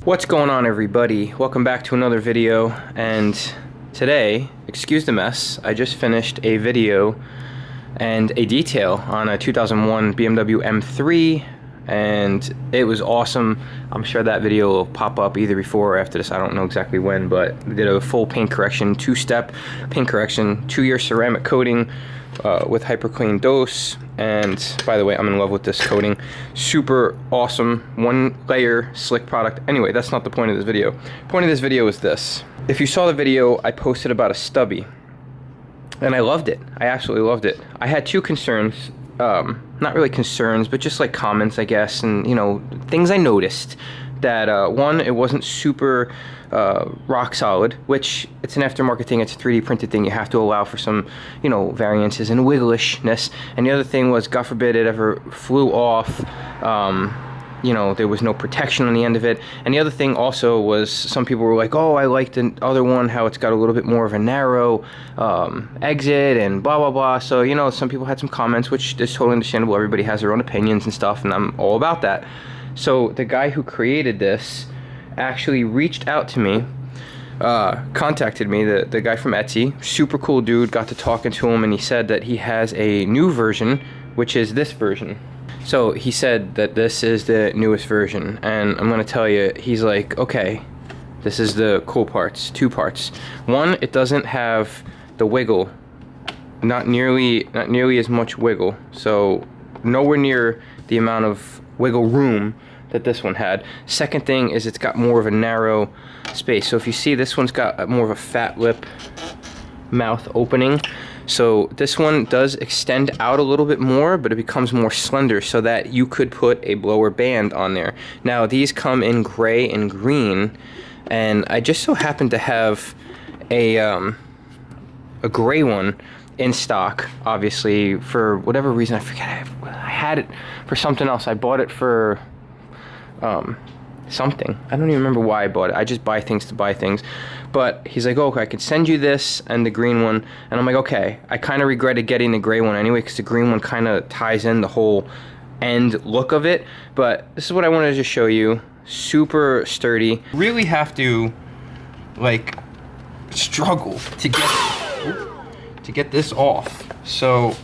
What's going on, everybody? Welcome back to another video, and today, excuse the mess, I just finished a video and a detail on a 2001 BMW M3, and it was awesome. I'm sure that video will pop up either before or after this. I don't know exactly when, but we did a full paint correction, two-step paint correction, 2-year ceramic coating with hyper clean dose. And by the way, I'm in love with this coating. Super awesome, 1-layer slick product. Anyway, that's not the point of this video. The point of this video is this. If you saw the video I posted about a stubby, and I loved it. I absolutely loved it. I had 2 concerns. Not really concerns, but just like comments, I guess, and you know, things I noticed. That one, it wasn't super rock solid, which it's an aftermarket thing, it's a 3D printed thing, you have to allow for some, you know, variances and wigglishness. And the other thing was, God forbid it ever flew off, you know, there was no protection on the end of it. And the other thing also was, some people were like, oh, I like the other one, how it's got a little bit more of a narrow exit and blah, blah, blah. So, you know, some people had some comments, which is totally understandable. Everybody has their own opinions and stuff, and I'm all about that. So the guy who created this actually reached out to me, contacted me, the guy from Etsy, super cool dude, got to talking to him, and he said that he has a new version, which is this version. So he said that this is the newest version, and I'm gonna tell you, he's like, okay, this is the cool parts, 2 parts. One, it doesn't have the wiggle, not nearly as much wiggle, so nowhere near the amount of wiggle room that this one had. Second thing is, it's got more of a narrow space. So if you see, this one's got more of a fat lip mouth opening. So this one does extend out a little bit more, but it becomes more slender so that you could put a blower band on there. Now these come in gray and green, and I just so happen to have a gray one in stock, obviously, for whatever reason. I forget, I had it for something else. I bought it for something. I don't even remember why I bought it. I just buy things to buy things. But he's like, oh, okay, I could send you this and the green one. And I'm like, okay. I kind of regretted getting the gray one anyway, because the green one kind of ties in the whole end look of it. But this is what I wanted to just show you. Super sturdy. Really have to, like, struggle to get this off. So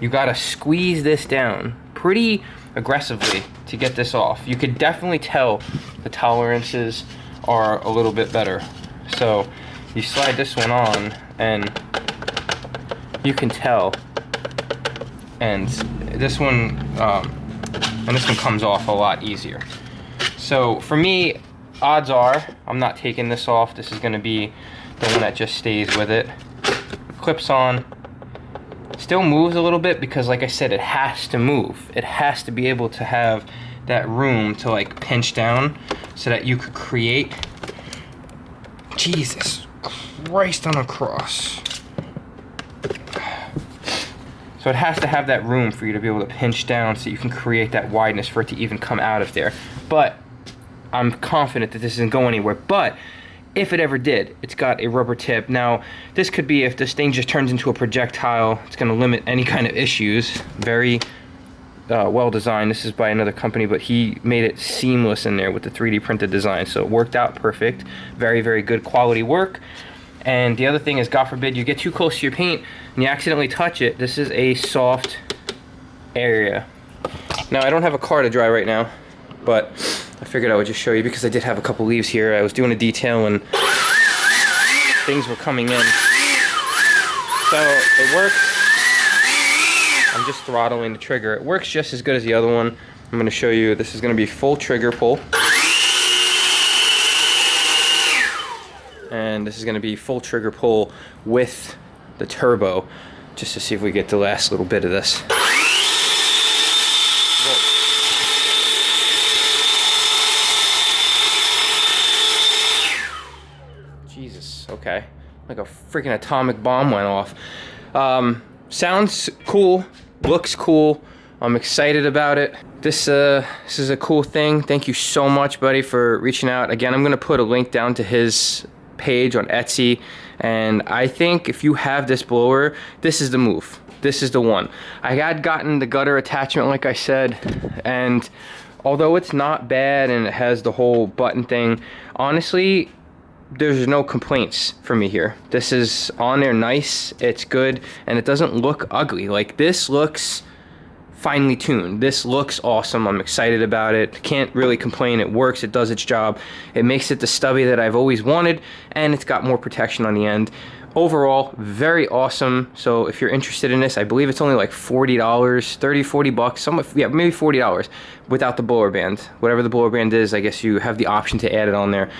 you gotta squeeze this down pretty aggressively to get this off. You could definitely tell the tolerances are a little bit better. So you slide this one on, and you can tell. And this one comes off a lot easier. So for me, odds are I'm not taking this off. This is going to be the one that just stays with it. Clips on. Still moves a little bit because, like I said, it has to move. It has to be able to have that room to like pinch down so that you could create. Jesus Christ on a cross. So it has to have that room for you to be able to pinch down so you can create that wideness for it to even come out of there. But I'm confident that this doesn't go anywhere. But if it ever did, it's got a rubber tip. Now, this could be, if this thing just turns into a projectile, it's going to limit any kind of issues. Very well designed. This is by another company, but he made it seamless in there with the 3D printed design. So it worked out perfect. Very, very good quality work. And the other thing is, God forbid you get too close to your paint and you accidentally touch it, this is a soft area. Now, I don't have a car to dry right now, but I figured I would just show you because I did have a couple leaves here. I was doing a detail and things were coming in. So it works. I'm just throttling the trigger. It works just as good as the other one. I'm going to show you. This is going to be full trigger pull. And this is going to be full trigger pull with the turbo, just to see if we get the last little bit of this. Jesus, okay. Like a freaking atomic bomb went off. Sounds cool, looks cool. I'm excited about it. This is a cool thing. Thank you so much, buddy, for reaching out. Again, I'm gonna put a link down to his page on Etsy, and I think if you have this blower, this is the move. This is the one. I had gotten the gutter attachment, like I said, and although it's not bad and it has the whole button thing, honestly, there's no complaints for me here. This is on there nice, it's good, and it doesn't look ugly. Like, this looks finely tuned. This looks awesome. I'm excited about it. Can't really complain. It works. It does its job. It makes it the stubby that I've always wanted, and it's got more protection on the end. Overall, very awesome. So if you're interested in this, I believe it's only like $40, 30, 40 bucks, yeah, maybe $40 without the blower band. Whatever the blower band is, I guess you have the option to add it on there.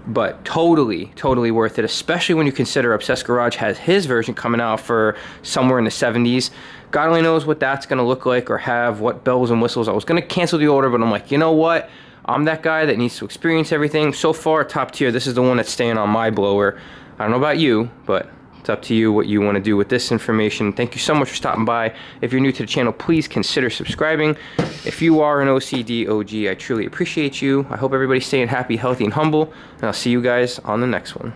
But totally worth it, especially when you consider Obsessed Garage has his version coming out for somewhere in the 70s. God only knows what that's gonna look like or have what bells and whistles. I was gonna cancel the order, but I'm like, you know what? I'm that guy that needs to experience everything. So far, top tier, this is the one that's staying on my blower. I don't know about you, but it's up to you what you want to do with this information. Thank you so much for stopping by. If you're new to the channel, please consider subscribing. If you are an OCD OG, I truly appreciate you. I hope everybody's staying happy, healthy, and humble, and I'll see you guys on the next one.